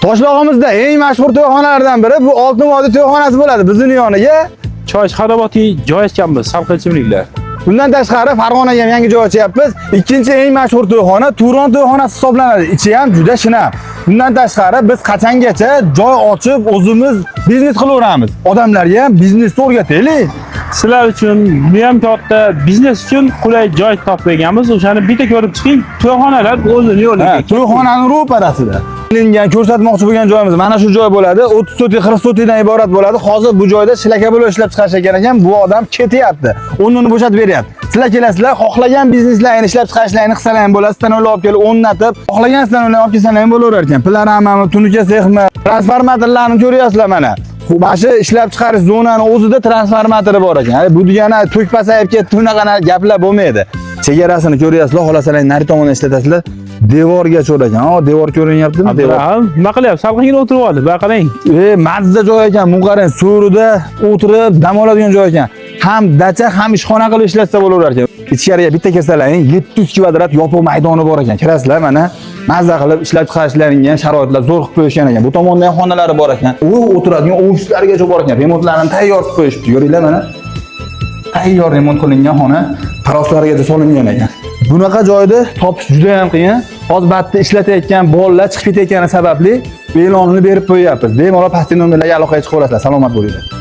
Toshloqimizda eng mashhur to'yxonalardan biri bu Oltin Vodiy to'yxonasi bo'ladi bizning yoniga. Choy xarobati joy ochganmiz, salqin ichimliklar. Bundan tashqari Farg'onaga ham yangi joy ochyapmiz. Ikkinchi eng mashhur to'yxona Turon to'yxonasi hisoblanadi. Ichi ham juda shinam. Bundan tashqari biz qachongacha joy ochib o'zimiz biznes qilaveramiz. Odamlarga ham biznesni o'rgataylik. Sizlar uchun bu ham katta biznes uchun qulay joy topib berganmiz. O'shani bitta ko'rib chiqing. To'yxonalar o'zini yo'liga. To'yxonani ro'parasida. Qilingan ko'rsatmoqchi bo'lgan joyimiz mana shu joy bo'ladi. 30 sotik, 40 sotikdan iborat bo'ladi. Hozir bu joyda shilaka bo'lib ishlab chiqarishgan ekan. Bu odam ketyapti. O'rnini bo'shatib beryapti. Sizlar kelasizlar, xohlagan bizneslarni ishlab chiqarishlarini qilsalar ham bo'ladi. Stanoylar olib kelib o'rnatib, xohlagan stanoylarni olib kelsalar ham bo'laverar ekan. Plarami, tunuka sexmi, transformatorlarni ko'ryapsizlar mana. Mana shu ishlab chiqarish zonani o'zida transformatori bor ekan. Bu degani to'k pasayib ketdi, bunaqa gaplar bo'lmaydi. Chegarasini ko'ryapsizlar, xohlasalar nari tomondan ishlatasizlar. Devorga cho'r ekan. Devor ko'rinyaptimi? Devor. Nima qilyapsiz? Salqingina o'tirib oldi. Bu qarang. Mazza joy ekan. Bu qarang, so'rida o'tirib dam oladigan joy ekan. Ham dacha, ham ishxona qilib ishlatsa bo'laverar ekan. Ichkariga bitta kirsalaring, 700 kvadrat yopiq maydoni bor ekan. Kirasizlar mana. Mazza qilib ishlab chiqarishlaringga sharoitlar zo'r qilib qo'yishgan ekan. Bu tomonda ham xonalari bor ekan. U o'tiradigan ofislargacha bor ekan. Remontlarni tayyor qilib qo'yishibdi. Ko'ringlar mana. Tayyor remont qilingan xona taroslarigacha solingan ekan. Bunaqa joyda topish juda ham qiyin. Hozir batda ishlatayotgan bolalar chiqib ketayotgani sababli e'lonini berib qo'yapmiz. Bemalol pastki nomerlarga aloqaga chiqib olasizlar. Salomat bo'linglar.